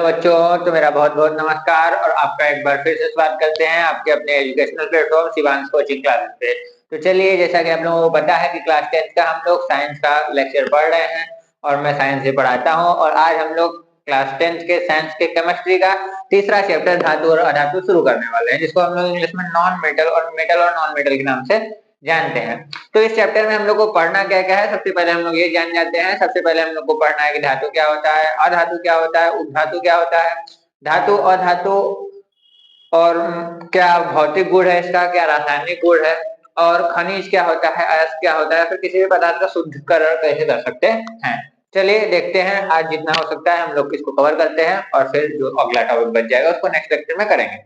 बच्चों, तो मेरा बहुत बहुत नमस्कार और आपका एक बार फिर से स्वागत करते हैं आपके अपने educational platform Shivansh coaching classes पे। तो चलिए, जैसा कि आप लोगों को पता है कि क्लास 10 का हम लोग साइंस का लेक्चर पढ़ रहे हैं और मैं साइंस से पढ़ाता हूं। और आज हम लोग क्लास 10 के साइंस के केमिस्ट्री का तीसरा चैप्टर धातु और अधातु शुरू करने वाले हैं, जिसको हम लोग इंग्लिश में नॉन मेटल और मेटल और नॉन मेटल के नाम से जानते हैं। तो इस चैप्टर में हम लोग को पढ़ना क्या क्या है, सबसे पहले हम लोग ये जान जाते हैं। सबसे पहले हम लोग को पढ़ना है कि धातु क्या होता है, अधातु क्या होता है, उपधातु क्या होता है, धातु अधातु और क्या भौतिक गुण है इसका, क्या रासायनिक गुण है, और खनिज क्या होता है, अयस्क क्या होता है, फिर किसी भी पदार्थ का शुद्धिकरण कैसे कर सकते हैं। चलिए देखते हैं, आज जितना हो सकता है हम लोग इसको कवर करते हैं और फिर जो अगला टॉपिक बच जाएगा उसको नेक्स्ट लेक्चर में करेंगे।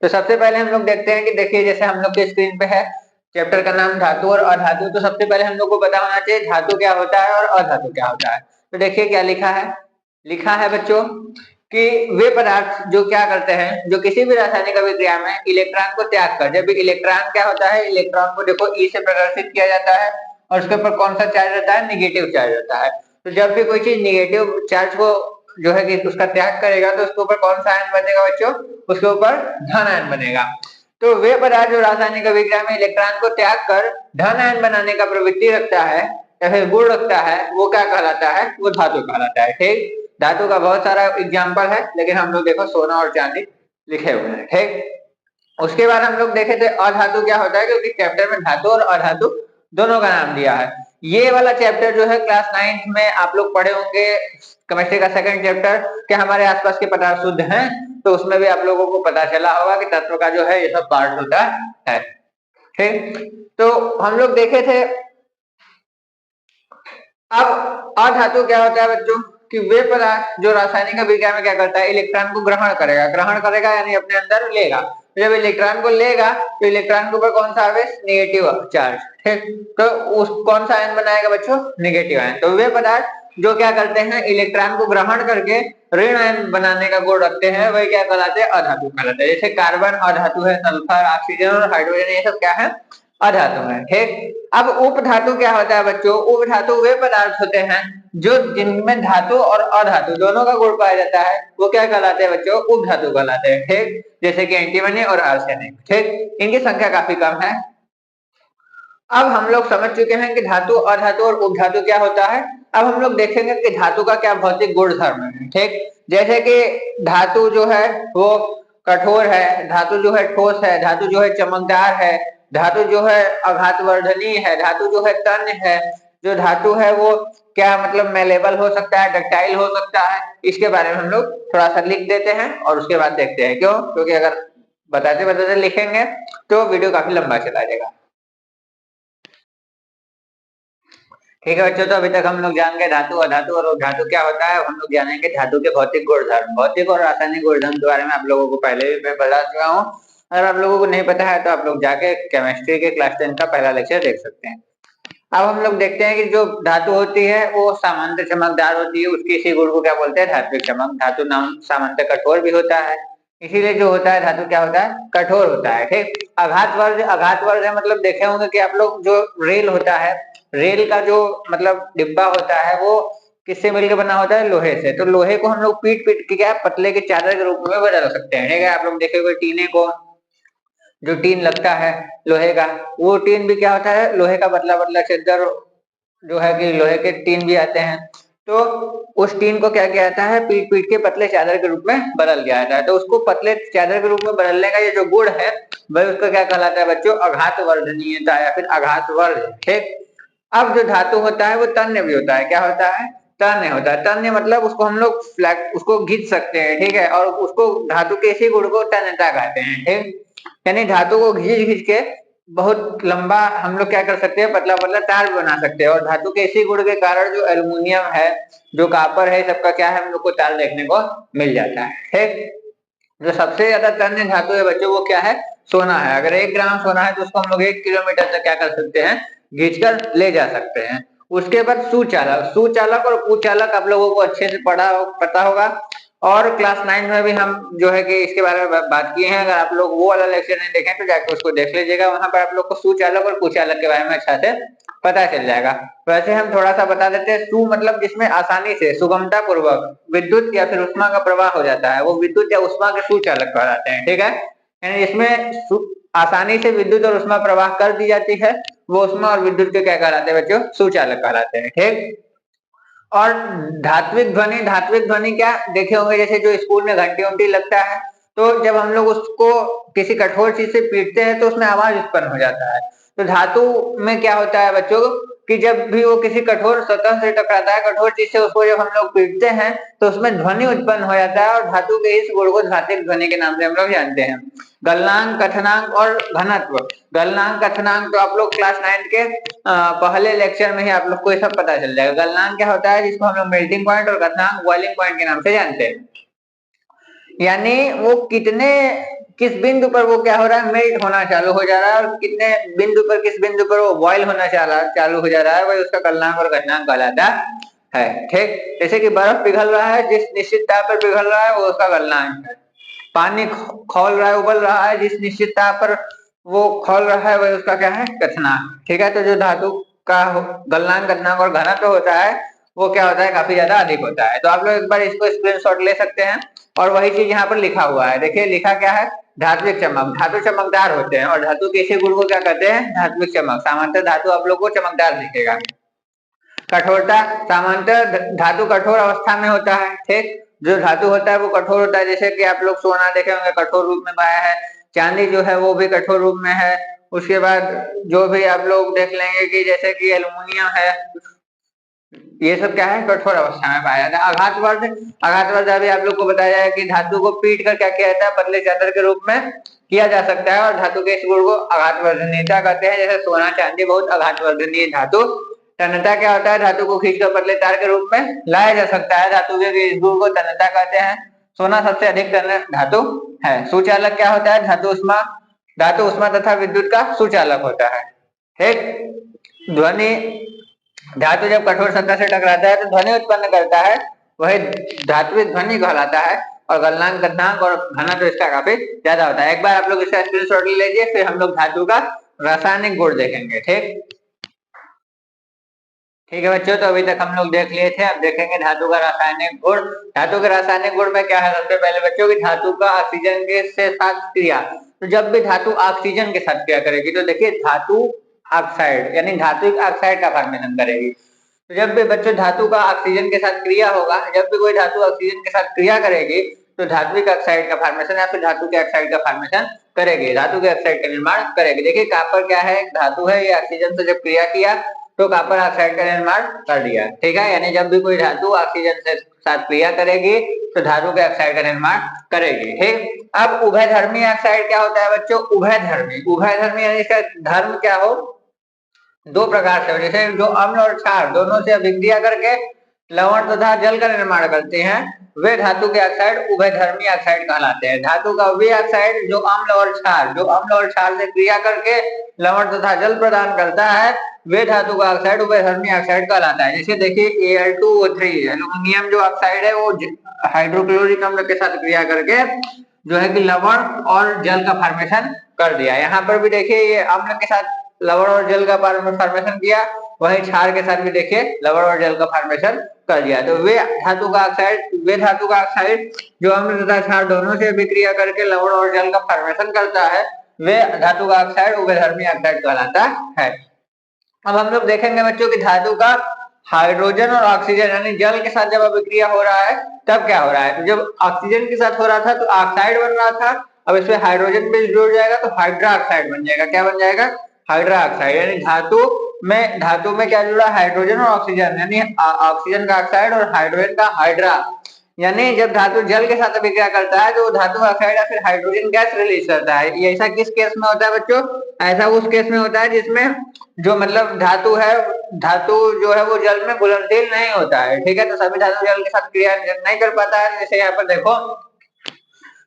तो सबसे पहले हम लोग देखते हैं कि देखिए, जैसे हम लोग के स्क्रीन पे है चैप्टर का नाम धातु और अधातु। तो सबसे पहले हम लोग को पता होना चाहिए धातु क्या होता है और अधातु क्या होता है। तो देखिए क्या लिखा है बच्चों कि वे पदार्थ जो क्या करते हैं, जो किसी भी रासायनिक अभिक्रिया में इलेक्ट्रॉन को त्याग कर, जब भी इलेक्ट्रॉन क्या होता है, इलेक्ट्रॉन को देखो ई से प्रदर्शित किया जाता है और उसके ऊपर कौन सा चार्ज रहता है, निगेटिव चार्ज रहता है। तो जब भी कोई चीज निगेटिव चार्ज को जो है कि उसका त्याग करेगा तो उसके ऊपर कौन सा आयन बनेगा बच्चों, उसके ऊपर धन आयन बनेगा। तो वे पदार्थ जो रासायनिक अभिक्रिया में इलेक्ट्रॉन को त्याग कर धन आयन बनाने का प्रवृत्ति रखता है या फिर गुण रखता है, वो क्या कहलाता है, वो धातु कहलाता है। ठीक, धातु का बहुत सारा एग्जाम्पल है, लेकिन हम लोग देखो सोना और चांदी लिखे हुए हैं। ठीक, उसके बाद हम लोग देखे थे अधातु क्या होता है, क्योंकि चैप्टर में धातु और अधातु दोनों का नाम दिया है। ये वाला चैप्टर जो है क्लास 9th में आप लोग पढ़े होंगे, केमिस्ट्री का सेकंड चैप्टर, क्या हमारे आसपास के पदार्थ शुद्ध हैं, तो उसमें भी आप लोगों को पता चला होगा कि तत्व का जो है ये सब पार्ट होता है। ठीक, तो हम लोग देखे थे। अब अधातु क्या होता है बच्चों, कि वे पदार्थ जो रासायनिक अभिक्रिया में क्या करता है, इलेक्ट्रॉन को ग्रहण करेगा यानी अपने अंदर लेगा। जब इलेक्ट्रॉन को लेगा तो इलेक्ट्रॉन के ऊपर कौन सा आवेश, निगेटिव चार्ज। ठीक, तो उस कौन सा आयन बनाएगा बच्चों, निगेटिव आयन। तो वे पदार्थ जो क्या करते हैं, इलेक्ट्रॉन को ग्रहण करके ऋण आयन बनाने का गुण रखते हैं, वही क्या कहलाते हैं, अधातु कहलाते हैं। जैसे कार्बन अधातु है, सल्फर, ऑक्सीजन और हाइड्रोजन ये सब क्या है, अधातु है। ठीक, अब उपधातु क्या होता है बच्चों, उपधातु वे पदार्थ होते हैं जो जिनमें धातु और अधातु दोनों का गुण पाया जाता है, वो क्या कहलाते हैं बच्चों, उपधातु कहलाते हैं। ठीक, जैसे कि एंटीमनी और आर्सेनिक। ठीक, इनकी संख्या काफी कम है। अब हम लोग समझ चुके हैं कि धातु अधातु और उपधातु क्या होता है। अब हम लोग देखेंगे कि धातु का क्या भौतिक गुण धर्म है। ठीक, जैसे कि धातु जो है वो कठोर है, धातु जो है ठोस है, धातु जो है चमकदार है, धातु जो है आघातवर्धनीय है, धातु जो है तन्य है, जो धातु है वो क्या मतलब मेलेबल हो सकता है, डक्टाइल हो सकता है। इसके बारे में हम लोग थोड़ा सा लिख देते हैं और उसके बाद देखते हैं। क्यों, क्योंकि अगर बताते बताते लिखेंगे तो वीडियो काफी लंबा चला जाएगा। ठीक है बच्चों, तो अभी तक हम लोग जान गए धातु अधातु और धातु क्या होता है। हम लोग जानेंगे धातु के भौतिक गुणधर्म। भौतिक और रासायनिक गुणधर्म के बारे में आप लोगों को पहले भी मैं बता चुका हूँ। अगर आप लोगों को नहीं पता है तो आप लोग जाके केमिस्ट्री के क्लास 10 का पहला लेक्चर देख सकते हैं। अब हम लोग देखते हैं कि जो धातु होती है वो सामान्यतः चमकदार होती है, उसके इसी गुण को क्या बोलते हैं, धात्विक चमक। धातु नाम सामान्यतः कठोर भी होता है, इसीलिए जो होता है धातु क्या होता है, कठोर होता है। ठीक, आघात वर्ग है, मतलब देखे होंगे कि आप लोग जो रेल होता है, रेल का जो मतलब डिब्बा होता है वो किससे मिलकर बना होता है, लोहे से। तो लोहे को हम लोग पीट पीट के क्या पतले के चादर के रूप में बदल सकते हैं। ठीक है, आप लोग देखे टीने को, जो टीन लगता है लोहे का, वो टीन भी क्या होता है, लोहे का पतला पतला चादर जो है कि लोहे के टीन भी आते हैं। तो उस टीन को क्या किया जाता है, पीट पीट के पतले चादर के रूप में बदल दिया जाता है। तो उसको पतले चादर के रूप में बदलने का ये जो गुण है वह उसका क्या कहलाता है बच्चों, आघात वर्धनीयता या फिर आघात वर्ग। ठीक, अब जो धातु होता है वो तन्य भी होता है। क्या होता है, तन्य होता है। तन्य मतलब उसको हम लोग फ्लैट उसको घिस सकते हैं। ठीक है, और उसको धातु के इसी गुण को तन्यता कहते हैं। ठीक, यानी धातु को घिस घिस के बहुत लंबा हम लोग क्या कर सकते हैं, पतला पतला तार बना सकते हैं। और धातु के इसी गुण के कारण जो एल्युमिनियम है, जो कॉपर है, सबका क्या है, हम लोग को तार देखने को मिल जाता है। ठीक, जो सबसे ज्यादा तन्य धातु है बच्चों वो क्या है, सोना है। अगर 1 ग्राम सोना है तो उसको हम लोग 1 किलोमीटर तक क्या कर सकते हैं, खींचकर ले जा सकते हैं। उसके बाद सुचालक और कुचालक आप लोगों को अच्छे से पता होगा। और क्लास 9 में भी हम जो है कि इसके बारे में बात किए हैं। अगर आप लोग वो वाला लेक्चर नहीं देखें तो जाकर उसको देख लीजिएगा, वहां पर आप लोग को सुचालक और कुचालक के बारे में अच्छा से पता चल जाएगा। वैसे हम थोड़ा सा बता देते हैं। सु मतलब जिसमें आसानी से सुगमता पूर्वक विद्युत या फिर उष्मा का प्रवाह हो जाता है, वो विद्युत या उष्मा के सुचालक कहलाते हैं। ठीक है, यानी इसमें आसानी से विद्युत और उष्मा प्रवाह कर दी जाती है, वो उष्मा और विद्युत के क्या कहलाते हैं बच्चों? सुचालक कहलाते हैं। ठीक, और धात्विक ध्वनि क्या देखे होंगे, जैसे जो स्कूल में घंटी उंटी लगता है, तो जब हम लोग उसको किसी कठोर चीज से पीटते हैं तो उसमें आवाज उत्पन्न हो जाता है। तो धातु में क्या होता है बच्चों कि जब भी वो किसी कठोर सतह से टकराता है, कठोर चीज से, उसको जब हम लोग पीटते हैं तो उसमें ध्वनि उत्पन्न हो जाता है, और धातु के इस गुण को धात्विक ध्वनि के नाम से हम लोग जानते हैं। गलनांक, कथनांक और घनत्व। गलनांक कथनांक तो आप लोग क्लास 9 के पहले लेक्चर में ही आप लोग को ये सब पता चल जाएगा। गलनांक क्या होता है, जिसको हम लोग मेल्टिंग पॉइंट, और कथनांक बॉइलिंग पॉइंट के नाम से जानते हैं। यानी वो किस बिंदु पर वो क्या हो रहा है, मेल्ट होना चालू हो जा रहा है, और कितने बिंदु पर, किस बिंदु पर वो बॉयल होना चालू हो जा रहा है, वही उसका गलनांक और घटनांक कहलाता है। ठीक, जैसे कि बर्फ पिघल रहा है, जिस निश्चित ताप पर पिघल रहा है वो उसका गलनांक है। पानी खौल रहा है, उबल रहा है, जिस निश्चित ताप पर वो खौल रहा है वही उसका क्या है, कथनांक। ठीक है, तो जो धातु का गलनांक, घटनांक और घनत्व होता है वो क्या होता है, काफी ज्यादा अधिक होता है। तो आप लोग एक बार इसको स्क्रीनशॉट ले सकते हैं, और वही चीज यहाँ पर लिखा हुआ है। देखिए लिखा क्या है, धात्विक चमक। धातु चमकदार होते हैं, और धातु के इसी गुण को क्या कहते हैं, धात्विक चमक। सामान्यतः धातु आप लोग को चमकदार दिखेगा। कठोरता, सामान्यतः धातु कठोर अवस्था में होता है। ठीक, जो धातु होता है वो कठोर होता है, जैसे कि आप लोग सोना देखे होंगे कठोर रूप में पाया है, चांदी जो है वो भी कठोर रूप में है। उसके बाद जो भी आप लोग देख लेंगे कि जैसे कि एल्युमिनियम है, ये सब क्या है, कठोर अवस्था में पाया जाता है। आघातवर्ध अभी आप लोग को बताया है कि धातु को पीट कर क्या किया जाता है, पतले चादर के रूप में किया जा सकता है, और धातु के इस गुण को आघातवर्धनीयता कहते हैं। जैसे सोना चांदी बहुत आघातवर्धनीय धातु। तन्यता क्या होता है, धातु को खींचकर पतले तार के रूप में लाया जा सकता है, धातु के इस गुण को तन्यता कहते हैं। सोना सबसे अधिक तन्य धातु है। सुचालक क्या होता है, धातु उष्मा तथा विद्युत का सुचालक होता है। ठीक, ध्वनि, धातु जब कठोर सतह से टकराता है तो ध्वनि उत्पन्न करता है, वही धात्विक ध्वनि कहलाता है। और गलनांक, घनत्व और घनत्व इसका काफी ज्यादा होता है। एक बार आप लोग इसका स्क्रीनशॉट ले लीजिए, फिर हम लोग धातु का रासायनिक गुण देखेंगे। ठीक है बच्चों, तो अभी तक हम लोग देख लिए थे, अब देखेंगे धातु का रासायनिक गुण। धातु के रासायनिक गुण में क्या है, सबसे पहले बच्चों की धातु का ऑक्सीजन के से साथ क्रिया। तो जब भी धातु ऑक्सीजन के साथ क्रिया करेगी तो देखिए धातु ऑक्साइड यानी धात्विक ऑक्साइड का फॉर्मेशन करेगी। तो जब भी बच्चों धातु का ऑक्सीजन के साथ क्रिया होगा, जब भी कोई धातु ऑक्सीजन के साथ क्रिया करेगी तो धात्विक ऑक्साइड का फॉर्मेशन या फिर धातु के ऑक्साइड का फॉर्मेशन करेगी, धातु के ऑक्साइड का निर्माण करेगी। देखिए कॉपर क्या है, धातु है, ये ऑक्सीजन से जब क्रिया किया तो कॉपर ऑक्साइड का निर्माण कर दिया। ठीक है, यानी जब भी कोई धातु ऑक्सीजन से साथ क्रिया करेगी तो धातु के ऑक्साइड का निर्माण करेगी। ठीक, अब उभयधर्मी ऑक्साइड क्या होता है बच्चों, उभयधर्मी यानी इसका धर्म क्या हो, दो प्रकार से, जैसे जो अम्ल और क्षार दोनों से अभिक्रिया करके लवण तथा जल का निर्माण करते हैं, वे धातु के ऑक्साइड उभयधर्मी ऑक्साइड कहलाते हैं। धातु का वे ऑक्साइड जो अम्ल और क्षार से क्रिया करके लवण तथा जल प्रदान करता है, वे धातु का ऑक्साइड उभयधर्मी ऑक्साइड कहलाता है। जैसे देखिए Al2O3 एल्यूमिनियम जो ऑक्साइड है वो हाइड्रोक्लोरिक अम्ल के साथ क्रिया करके जो है कि लवण और जल का फॉर्मेशन कर दिया। यहाँ पर भी देखिए ये अम्ल के साथ लवण और जल का फॉर्मेशन किया, वही क्षार के साथ भी देखिए लवण और जल का फॉर्मेशन कर दिया। तो वे धातु का ऑक्साइड जो अम्ल तथा क्षार दोनों से विक्रिया करके लवण और जल का फॉर्मेशन करता है, वे धातु का ऑक्साइड उभयधर्मी ऑक्साइड कहलाता है। अब हम लोग देखेंगे बच्चों की धातु का हाइड्रोजन और ऑक्सीजन यानी जल के साथ जब अभिक्रिया हो रहा है तब क्या हो रहा है, तो जब ऑक्सीजन के साथ हो रहा था तो ऑक्साइड बन रहा था, अब इसमें हाइड्रोजन भी जुड़ जाएगा तो हाइड्रा ऑक्साइड बन जाएगा। क्या बन जाएगा, हाइड्रा ऑक्साइड। यानी धातु में क्या जुड़ा, हाइड्रोजन और ऑक्सीजन, यानी ऑक्सीजन का ऑक्साइड और हाइड्रोजन का हाइड्रा। यानी जब धातु जल के साथ अभिक्रिया करता है तो धातु ऑक्साइड या फिर हाइड्रोजन गैस रिलीज करता है। ये ऐसा किस केस में होता है बच्चों, ऐसा उस केस में होता है जिसमें जो मतलब धातु जो है वो जल में घुलनशील नहीं होता है। ठीक है, तो सभी धातु जल के साथ क्रिया नहीं कर पाता है। जैसे यहाँ पर देखो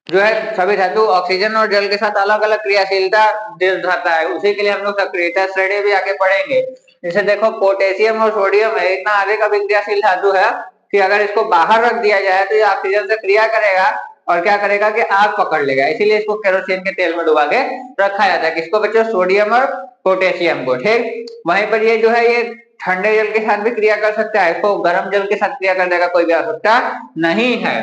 जो है सभी धातु ऑक्सीजन और जल के साथ अलग अलग क्रियाशीलता दिखाता है, उसी के लिए हम लोग सक्रियता श्रेणी भी आगे पढ़ेंगे। जैसे देखो पोटेशियम और सोडियम है, इतना अधिक अभिक्रियाशील धातु है कि अगर इसको बाहर रख दिया जाए तो ये ऑक्सीजन से क्रिया करेगा और क्या करेगा कि आग पकड़ लेगा, इसीलिए इसको केरोसिन के तेल में डुबा के रखा जाता है। किसको बच्चों? सोडियम और पोटेशियम को। ठीक, वहीं पर ये जो है ये ठंडे जल के साथ भी क्रिया कर सकता है, इसको गर्म जल के साथ क्रिया कर देगा कोई भी आवश्यकता नहीं है।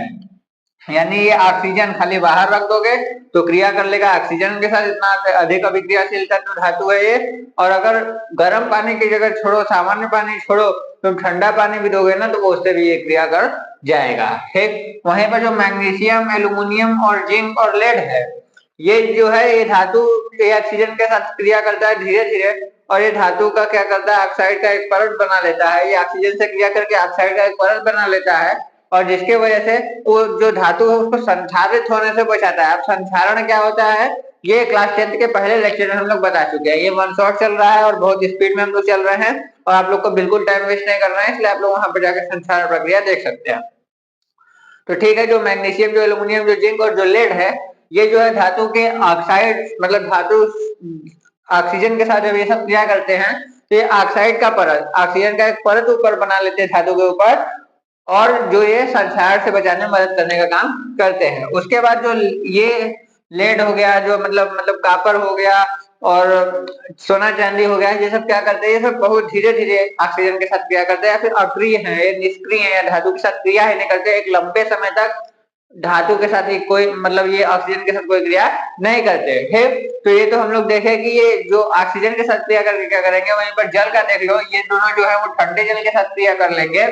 यानी ये ऑक्सीजन खाली बाहर रख दोगे तो क्रिया कर लेगा ऑक्सीजन के साथ, इतना अधिक अभिक्रियाशील तत्व धातु है ये। और अगर गर्म पानी की जगह छोड़ो, सामान्य पानी छोड़ो, तो ठंडा पानी भी दोगे ना तो वो उससे भी ये क्रिया कर जाएगा। ठीक, वहीं पर जो मैग्नीशियम, एल्यूमिनियम और जिंक और लेड है, ये जो है ये धातु ये ऑक्सीजन के साथ क्रिया करता है धीरे धीरे, और ये धातु का क्या करता है? ऑक्साइड का एक परत बना लेता है। ये ऑक्सीजन से क्रिया करके ऑक्साइड का एक परत बना लेता है, और जिसके वजह से वो जो धातु है उसको संक्षारित होने से बचाता है। अब संक्षारण क्या होता है, ये क्लास 10th के पहले लेक्चर में हम लोग बता चुके हैं। ये वन शॉट चल रहा है और बहुत स्पीड में हम लोग चल रहे हैं, और आप लोग को बिल्कुल टाइम वेस्ट नहीं करना है, इसलिए आप लोग वहां पर जाकर संक्षारण प्रक्रिया देख सकते हैं। तो ठीक है, जो मैग्नीशियम, जो एल्यूमिनियम, जो जिंक और जो लेड है, ये जो है धातु के ऑक्साइड, मतलब धातु ऑक्सीजन के साथ जब ये सब क्रिया करते हैं तो ये ऑक्साइड का परत, ऑक्सीजन का एक परत ऊपर बना लेते हैं धातु के ऊपर, और जो ये संक्षारण से बचाने में मदद करने का काम करते हैं। उसके बाद जो ये लेड हो गया, जो मतलब कापर हो गया और सोना चांदी हो गया, ये सब क्या करते हैं? ये सब बहुत धीरे धीरे ऑक्सीजन के साथ क्रिया करते हैं, या फिर अक्रिय है, ये निष्क्रिय है, या धातु के साथ क्रिया ही नहीं करते। एक लंबे समय तक धातु के साथ ही कोई मतलब ये ऑक्सीजन के साथ कोई क्रिया नहीं करते। ठीक, तो ये तो हम लोग देखे कि ये जो ऑक्सीजन के साथ क्रिया करके क्या करेंगे। वहीं पर जल का देख लो, ये दोनों जो है वो ठंडे जल के साथ क्रिया कर लेंगे,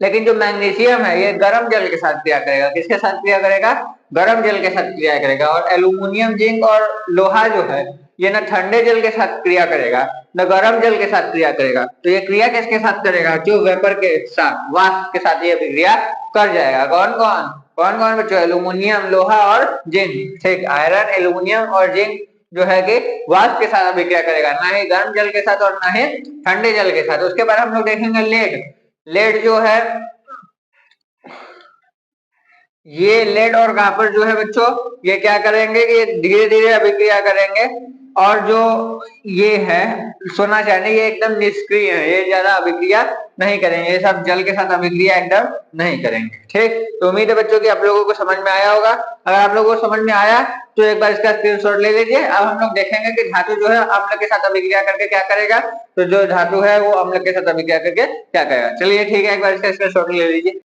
लेकिन जो मैग्नीशियम है ये गर्म जल के साथ क्रिया करेगा। किसके साथ क्रिया करेगा? गर्म जल के साथ क्रिया करेगा। और एल्यूमिनियम, जिंक और लोहा जो है ये न ठंडे जल के साथ क्रिया करेगा न गर्म जल के साथ क्रिया करेगा। तो ये क्रिया किसके साथ करेगा? जो वेपर के साथ, वाष्प के साथ ये क्रिया कर जाएगा। कौन कौन कौन कौन बच्चों? एल्यूमिनियम, लोहा और जिंक। ठीक, आयरन, एल्यूमिनियम और जिंक जो है कि वाष्प के साथ अभिक्रिया करेगा, ना ही गर्म जल के साथ और ना ही ठंडे जल के साथ। उसके बाद हम लोग देखेंगे लेड। लेड जो है, ये लेड और कॉपर जो है बच्चों, ये क्या करेंगे कि धीरे धीरे अभिक्रिया करेंगे, और जो ये है सोना चांदी, ये एकदम निष्क्रिय है, ये ज्यादा अभिक्रिया नहीं करेंगे, ये सब जल के साथ अभिक्रिया एकदम नहीं करेंगे। ठीक, तो उम्मीद है बच्चों कि आप लोगों को समझ में आया होगा। अगर आप लोगों को समझ में आया तो एक बार इसका स्क्रीनशॉट ले लीजिए। अब हम लोग देखेंगे कि धातु जो है अम्ल के साथ अभिक्रिया करके क्या करेगा। तो जो धातु है वो अम्ल के साथ अभिक्रिया करके क्या करेगा। चलिए ठीक है, एक बार इसका स्क्रीनशॉट ले लीजिए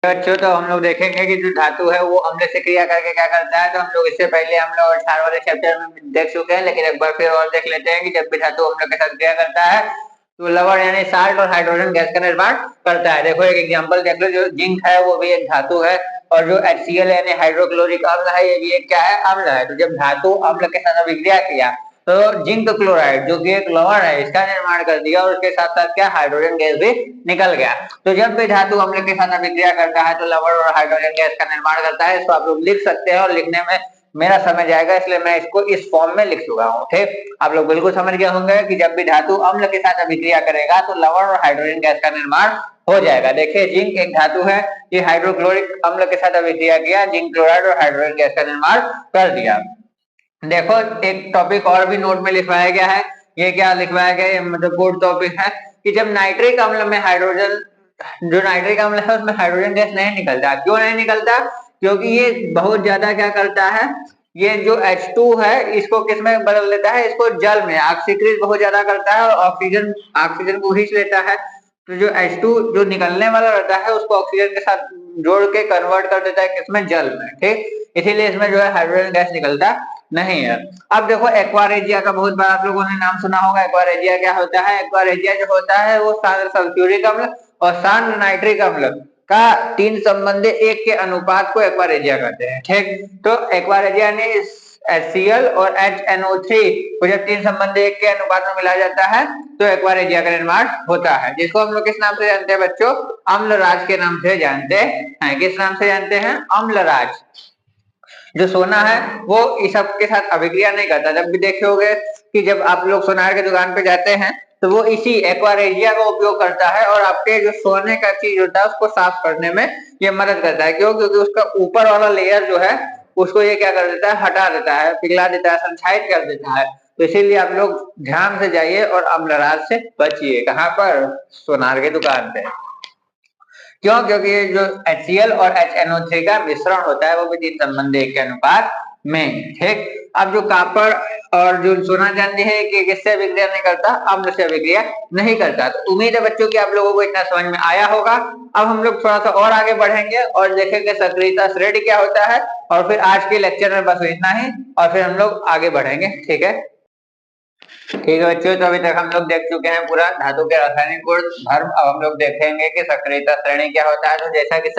बच्चों। तो हम लोग देखेंगे कि जो धातु है वो अम्ल से क्रिया करके क्या करता है। तो हम लोग इससे पहले हम लोग 18 वाले चैप्टर में देख चुके हैं, लेकिन एक बार फिर और देख लेते हैं कि जब भी धातु अम्ल के साथ क्रिया करता है तो लवण यानी साल्ट और हाइड्रोजन गैस का निर्माण करता है। देखो एक एग्जांपल देख लो, जो जिंक है वो भी एक धातु है, और जो HCl यानी हाइड्रोक्लोरिक अम्ल है ये भी एक क्या है? अम्ल है। तो जब धातु अम्ल के साथ अभिक्रिया किया तो जिंक क्लोराइड जो कि एक लवण है इसका निर्माण कर दिया, और उसके साथ साथ क्या? हाइड्रोजन गैस भी निकल गया। तो जब भी धातु अम्ल के साथ अभिक्रिया करता है तो लवण और हाइड्रोजन गैस का निर्माण करता है। इसको आप लोग लिख सकते हैं, और लिखने में मेरा समय जाएगा इसलिए मैं इसको इस फॉर्म में लिख चुका हूँ। ठीक, आप लोग बिल्कुल समझ गए होंगे कि जब भी धातु अम्ल के साथ अभिक्रिया करेगा तो लवण और हाइड्रोजन गैस का निर्माण हो जाएगा। देखिए जिंक एक धातु है, ये हाइड्रोक्लोरिक अम्ल के साथ अभिक्रिया किया, जिंक क्लोराइड और हाइड्रोजन गैस का निर्माण कर दिया। देखो एक टॉपिक और भी नोट में लिखवाया गया है। ये क्या लिखवाया गया है? मतलब बोर्ड टॉपिक है कि जब नाइट्रिक अम्ल में हाइड्रोजन, जो नाइट्रिक अम्ल है उसमें हाइड्रोजन गैस नहीं निकलता। क्यों नहीं निकलता? क्योंकि ये बहुत ज्यादा क्या करता है, ये जो H2 है इसको किस में बदल देता है? इसको जल में ऑक्सीकृत बहुत ज्यादा करता है, और ऑक्सीजन ऑक्सीजन को खींच लेता है। तो जो H2 जो निकलने वाला रहता है उसको ऑक्सीजन के साथ जोड़ के कन्वर्ट कर देता है किसमें? जल में। ठीक, इसीलिए इसमें जो है हाइड्रोजन गैस निकलता नहीं है। अब देखो एक्वारेजिया का बहुत बार आप लोगों ने नाम सुना होगा। एक्वारेजिया क्या होता है? एक्वारेजिया जो होता है वो सांद्र सल्फ्यूरिक अम्ल और सांद्र नाइट्रिक अम्ल का 3 संबंधी 1 के अनुपात को एक्वारेजिया कहते हैं। ठीक, तो एक्वारेजिया ने HCl और HNO3 को जब 3 संबंधी 1 के अनुपात में मिलाया जाता है तो एक्वारेजिया का निर्माण होता है, जिसको हम लोग किस नाम से जानते हैं बच्चों? अम्लराज के नाम से जानते हैं। किस नाम से जानते हैं? अम्लराज। जो सोना है वो इस सब के साथ अभिक्रिया नहीं करता। जब भी देखे होंगे कि जब आप लोग सोनार की दुकान पे जाते हैं तो वो इसी एक्वारेजिया का उपयोग करता है, और आपके जो सोने का चीज होता है उसको साफ करने में ये मदद करता है। क्यों? क्योंकि उसका ऊपर वाला लेयर जो है उसको ये क्या कर देता है? हटा देता है, पिघला देता है, संक्षारित कर देता है। तो इसीलिए आप लोग ध्यान से जाइए और अम्लराज से बचिए। कहाँ पर? सोनार की दुकान पे। क्यों? क्योंकि ये जो HCl और HNO3 का मिश्रण होता है वो भी 3 संबंध 1 के अनुपात में, ठीक। अब जो कॉपर और जो सोना चांदी है कि किससे अभिक्रिया नहीं करता, अम्ल से अभिक्रिया नहीं करता। तो उम्मीद है बच्चों की आप लोगों को इतना समझ में आया होगा। अब हम लोग थोड़ा सा और आगे बढ़ेंगे और देखेंगे सक्रियता श्रेणी क्या होता है, और फिर आज के लेक्चर में बस इतना ही, और फिर हम लोग आगे बढ़ेंगे, ठीक है। ठीक है बच्चों, तो अभी तक हम लोग देख चुके हैं पूरा धातु के रासायनिक गुण धर्म। अब हम लोग देखेंगे कि सक्रियता श्रेणी क्या होता है। तो जैसा कि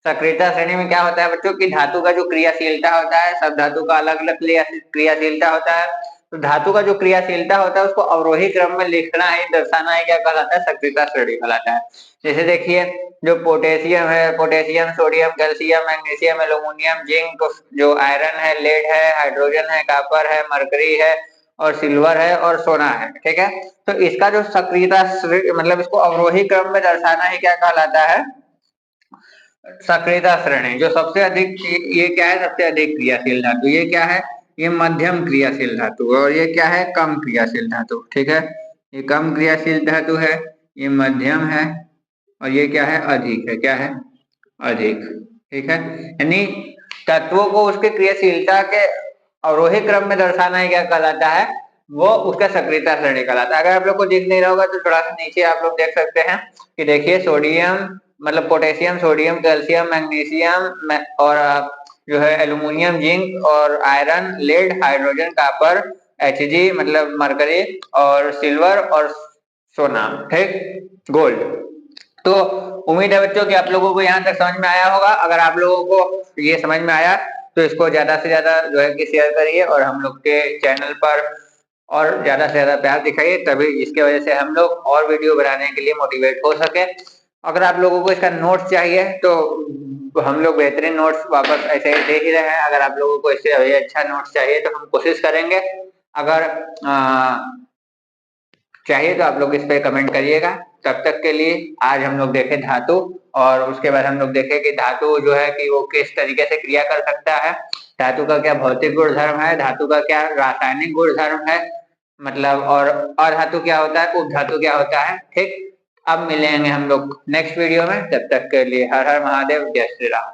सक्रियता श्रेणी में क्या होता है बच्चों की धातु का जो क्रियाशीलता होता है, सब धातु का अलग अलग क्रियाशीलता होता है। तो धातु का जो क्रियाशीलता होता है उसको अवरोही क्रम में लिखना है, दर्शाना है, क्या कहलाता है, सक्रियता श्रेणी कहलाता है। जैसे देखिए, जो पोटेशियम है, potassium, sodium, calcium, magnesium, aluminium, zinc, जो आयरन है, लेड है, हाइड्रोजन है, कॉपर है, मरकरी है, और सिल्वर है, और सोना है, ठीक है। तो इसका जो सक्रियता मतलब इसको अवरोही क्रम में दर्शाना है, क्या कहलाता है, सक्रियता श्रेणी। जो सबसे अधिक, ये क्या है, सबसे अधिक क्रियाशील धातु, ये क्या है, ये मध्यम क्रियाशील धातु, और ये क्या है, कम क्रियाशील धातु, ठीक है। ये कम क्रियाशील धातु है, ये मध्यम है, और ये क्या है, अधिक है, क्या है, अधिक, ठीक है। यानी तत्वों को उसके क्रियाशीलता के अवरोही क्रम में दर्शाना है, क्या कहलाता है, वो उसका सक्रियता श्रेणी कहलाता है। अगर आप लोग को दिख नहीं रहा होगा तो थोड़ा सा नीचे आप लोग देख सकते हैं कि देखिए, सोडियम मतलब पोटेशियम, सोडियम, कैल्शियम, मैग्नीशियम, और जो है एल्यूमिनियम, जिंक, और iron, lead, hydrogen, copper, Hg मतलब मरकरी, और सिल्वर, और सोना, ठीक, गोल्ड। तो उम्मीद है बच्चों कि आप लोगों को यहाँ तक समझ में आया होगा। अगर आप लोगों को ये समझ में आया तो इसको ज्यादा से ज्यादा जो है कि शेयर करिए, और हम लोग के चैनल पर और ज्यादा से ज्यादा प्यार दिखाइए, तभी इसके वजह से हम लोग और वीडियो बनाने के लिए मोटिवेट हो सके। अगर आप लोगों को इसका नोट्स चाहिए तो हम लोग बेहतरीन नोट्स वापस ऐसे ही दे ही रहे हैं। अगर आप लोगों को इससे अच्छा नोट्स चाहिए तो हम कोशिश करेंगे। अगर चाहिए तो आप लोग इस पे कमेंट करिएगा। तब तक के लिए आज हम लोग देखे धातु, और उसके बाद हम लोग देखे कि धातु जो है कि वो किस तरीके से क्रिया कर सकता है, धातु का क्या भौतिक गुणधर्म है, धातु का क्या रासायनिक गुणधर्म है, मतलब और धातु क्या होता है, उपधातु क्या होता है, ठीक। अब मिलेंगे हम लोग नेक्स्ट वीडियो में, तब तक के लिए हर हर महादेव, जय श्री राम।